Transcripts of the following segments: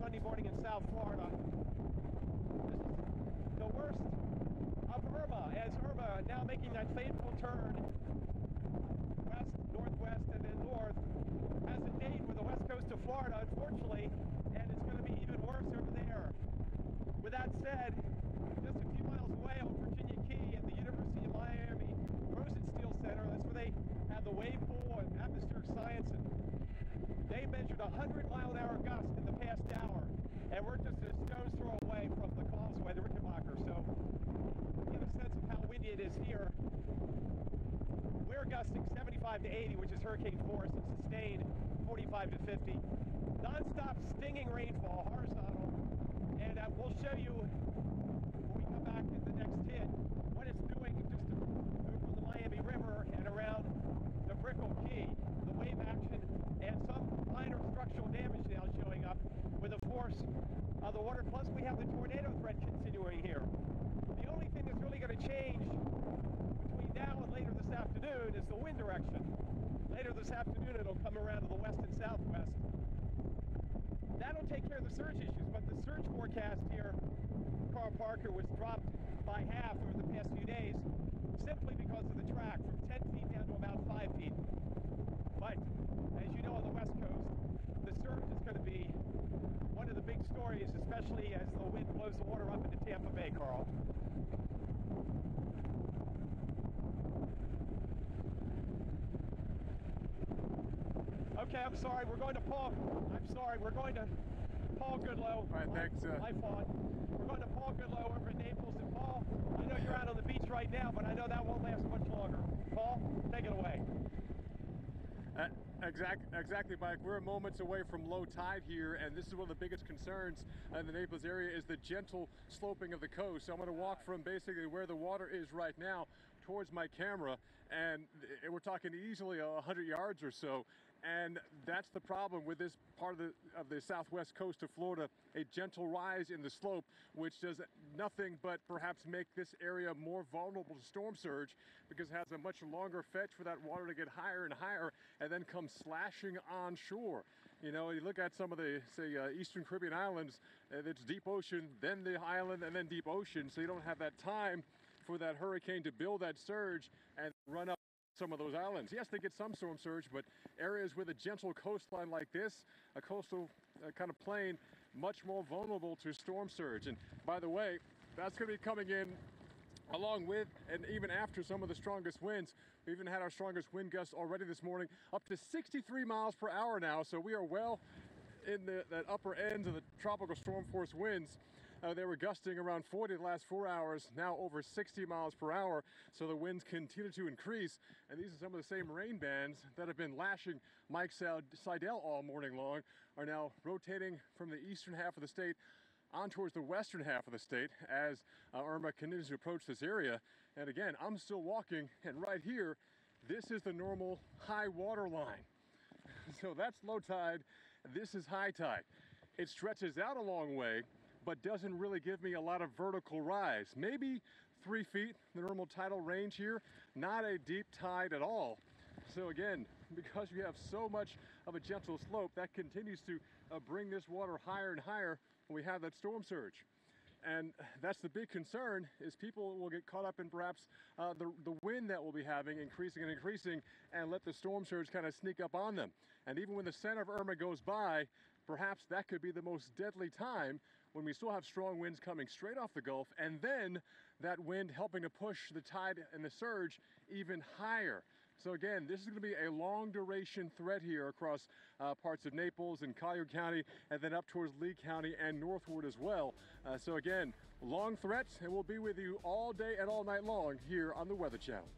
Sunday morning in South Florida. This is the worst of Irma, as Irma now making that fateful turn west, northwest, and then north, has a date with the west coast of Florida, unfortunately, and it's going to be even worse over there. With that said, just a few miles away on Virginia Key at the University of Miami Rosenstiel Center, that's where they have the wave pool and atmospheric science, and they measured 100-mile-an-hour gust in the past hour, and we're just a stone's throw away from the causeway, the Rickenbacker. So, to give a sense of how windy it is here, we're gusting 75 to 80, which is hurricane force, and sustained 45 to 50. Non-stop stinging rainfall, horizontal, and we'll show you when we come back in the next hit what it's doing just over the Miami River and around the Brickell Key. The wave action and some minor structural damage now showing up with the force of the water. Plus, we have the tornado threat continuing here. The only thing that's really going to change between now and later this afternoon is the wind direction. Later this afternoon, it'll come around to the west and southwest. That'll take care of the surge issues, but the surge forecast here, Carl Parker, was dropped by half over the past few days simply because of the track, from 10 feet down to about 5 feet. But as you know, on the west coast, the surge is going to be one of the big stories, especially as the wind blows the water up into Tampa Bay, Carl. Okay, I'm sorry, we're going to Paul. I'm sorry, we're going to Paul Goodlow. All right, thanks. My fault. We're going to Paul Goodlow over in Naples. And Paul, I know you're out on the beach right now, but I know that won't last much longer. Paul, take it away. Exactly, Mike. We're moments away from low tide here, and this is one of the biggest concerns in the Naples area is the gentle sloping of the coast. So I'm going to walk from basically where the water is right now towards my camera, and we're talking easily 100 yards or so. And that's the problem with this part of the southwest coast of Florida, a gentle rise in the slope, which does nothing but perhaps make this area more vulnerable to storm surge because it has a much longer fetch for that water to get higher and higher and then come slashing on shore. You know, you look at some of the, say, Eastern Caribbean islands, it's deep ocean, then the island, and then deep ocean, so you don't have that time for that hurricane to build that surge and run up some of those islands. Yes, they get some storm surge, but areas with a gentle coastline like this, a coastal kind of plain, much more vulnerable to storm surge. And by the way, that's going to be coming in along with and even after some of the strongest winds. We even had our strongest wind gusts already this morning, up to 63 miles per hour now. So we are well in that upper end of the tropical storm force winds. They were gusting around 40 the last 4 hours, now over 60 miles per hour. So the winds continue to increase. And these are some of the same rain bands that have been lashing Mike Seidel all morning long, are now rotating from the eastern half of the state on towards the western half of the state as Irma continues to approach this area. And again, I'm still walking, and right here, this is the normal high water line. So that's low tide, this is high tide. It stretches out a long way, but doesn't really give me a lot of vertical rise. Maybe 3 feet, the normal tidal range here, not a deep tide at all. So again, because you have so much of a gentle slope, that continues to bring this water higher and higher when we have that storm surge. And that's the big concern, is people will get caught up in perhaps the wind that we'll be having increasing and increasing, and let the storm surge kind of sneak up on them. And even when the center of Irma goes by, perhaps that could be the most deadly time, when we still have strong winds coming straight off the Gulf, and then that wind helping to push the tide and the surge even higher. So again, this is going to be a long duration threat here across parts of Naples and Collier County, and then up towards Lee County and northward as well. So again, long threats, and we'll be with you all day and all night long here on the Weather Channel.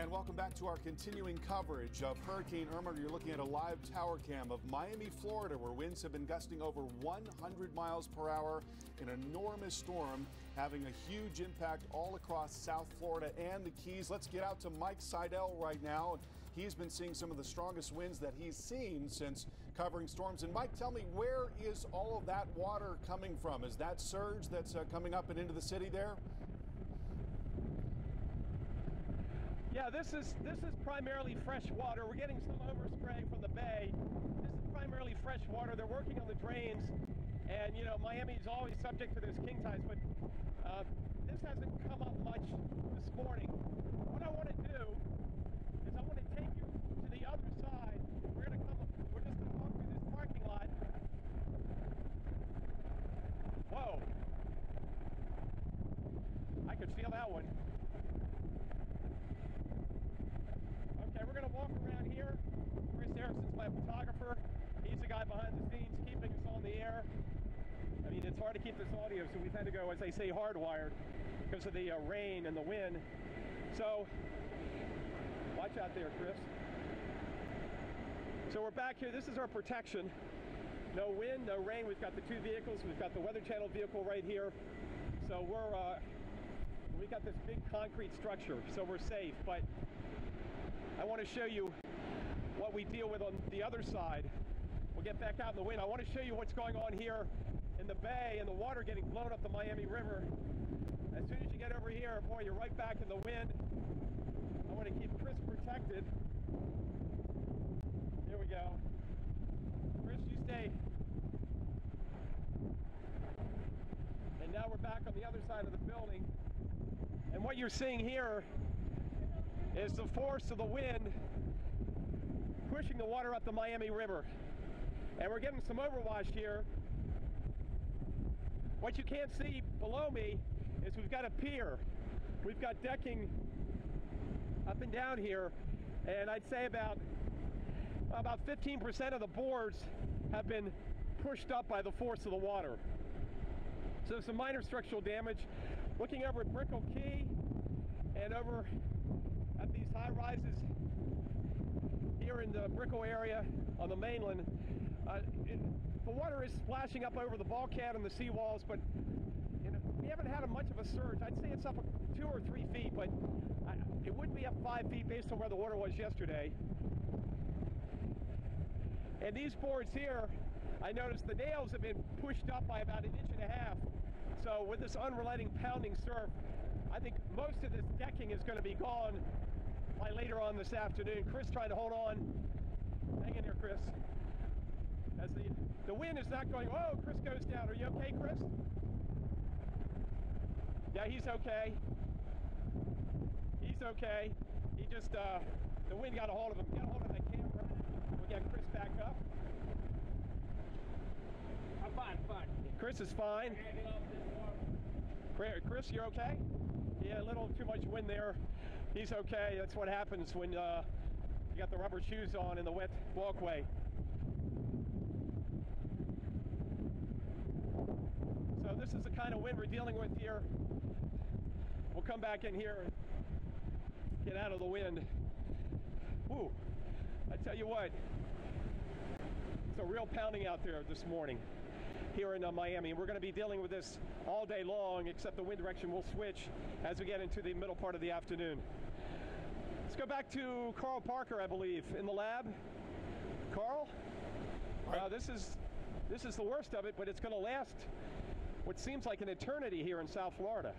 And welcome back to our continuing coverage of Hurricane Irma. You're looking at a live tower cam of Miami, Florida, where winds have been gusting over 100 miles per hour. An enormous storm having a huge impact all across South Florida and the Keys. Let's get out to Mike Seidel right now. He's been seeing some of the strongest winds that he's seen since covering storms. And Mike, tell me, where is all of that water coming from? Is that surge that's coming up and into the city there? Yeah, this is primarily fresh water. We're getting some overspray from the bay. This is primarily fresh water. They're working on the drains, and you know Miami is always subject to those king tides, but this hasn't come up much this morning. What I want to do is I want to take you to the other side. We're just going to walk through this parking lot. Whoa! I could feel that one. Okay, we're going to walk around here. Chris Erickson's my photographer. He's the guy behind the scenes keeping us on the air. I mean, it's hard to keep this audio, so we've had to go, as they say, hardwired because of the rain and the wind. So, watch out there, Chris. So we're back here. This is our protection. No wind, no rain. We've got the two vehicles. We've got the Weather Channel vehicle right here. So we got this big concrete structure, so we're safe. But I want to show you what we deal with on the other side. We'll get back out in the wind. I want to show you what's going on here in the bay and the water getting blown up the Miami River. As soon as you get over here, boy, you're right back in the wind. I want to keep Chris protected. Here we go. Chris, you stay. And now we're back on the other side of the building. And what you're seeing here is the force of the wind pushing the water up the Miami River. And we're getting some overwash here. What you can't see below me is we've got a pier. We've got decking up and down here, and I'd say about 15% of the boards have been pushed up by the force of the water. So some minor structural damage. Looking over at Brickell Key and over at these high rises here in the Brickell area on the mainland, the water is splashing up over the bulkhead and the seawalls, but you know, we haven't had much of a surge. I'd say it's up 2 or 3 feet, but it wouldn't be up 5 feet based on where the water was yesterday. And these boards here, I noticed the nails have been pushed up by about 1.5 inches. So with this unrelenting pounding surf, I think most of this decking is going to be gone by later on this afternoon. Chris trying to hold on. Hang in there, Chris. As the wind is not going, oh, Chris goes down. Are you okay, Chris? Yeah, he's okay. He's okay. He just, the wind got a hold of him. Get a hold of that camera. We'll get Chris back up. I'm fine. Chris is fine. Chris, you're okay? Yeah, a little too much wind there. He's okay. That's what happens when you got the rubber shoes on in the wet walkway. So this is the kind of wind we're dealing with here. We'll come back in here and get out of the wind. Whew. I tell you what, it's a real pounding out there this morning here in Miami. We're going to be dealing with this all day long, except the wind direction will switch as we get into the middle part of the afternoon. Let's go back to Carl Parker, I believe, in the lab. Carl, this is the worst of it, but it's going to last what seems like an eternity here in South Florida.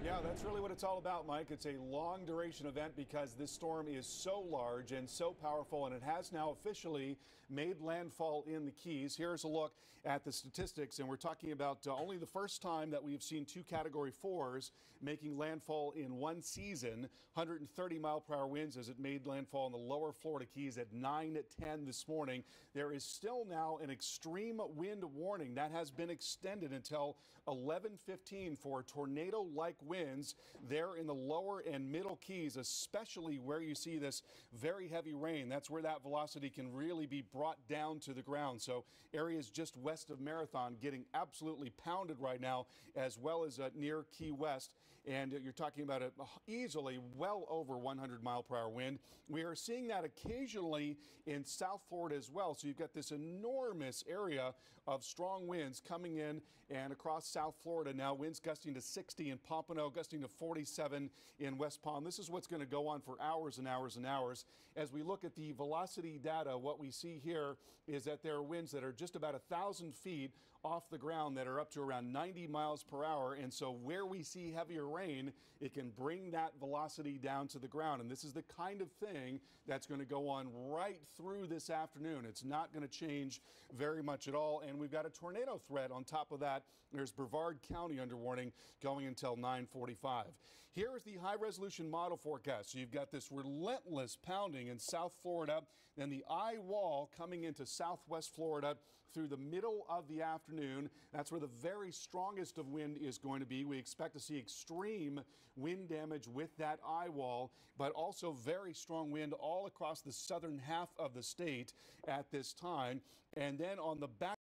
Yeah, that's really what it's all about, Mike. It's a long duration event because this storm is so large and so powerful, and it has now officially made landfall in the Keys. Here's a look at the statistics, and we're talking about only the first time that we've seen 2 Category 4s making landfall in one season. 130-mile-per-hour winds as it made landfall in the lower Florida Keys at 9:10 this morning. There is still now an extreme wind warning that has been extended until 11:15 for tornado-like winds there in the lower and middle keys, especially where you see this very heavy rain. That's where that velocity can really be brought down to the ground. So areas just west of Marathon getting absolutely pounded right now, as well as near Key West. And you're talking about a easily well over 100-mile-per-hour wind. We are seeing that occasionally in South Florida as well. So you've got this enormous area of strong winds coming in and across South Florida now. Winds gusting to 60 in Pompano, gusting to 47 in West Palm. This is what's going to go on for hours and hours and hours. As we look at the velocity data, what we see here is that there are winds that are just about 1,000 feet off the ground that are up to around 90 miles per hour. And so where we see heavier rain, it can bring that velocity down to the ground. And this is the kind of thing that's going to go on right through this afternoon. It's not going to change very much at all. And we've got a tornado threat on top of that. There's Brevard County under warning going until 9:45. Here is the high-resolution model forecast. So you've got this relentless pounding in South Florida, then the eye wall coming into southwest Florida through the middle of the afternoon. That's where the very strongest of wind is going to be. We expect to see extreme wind damage with that eye wall, but also very strong wind all across the southern half of the state at this time. And then on the back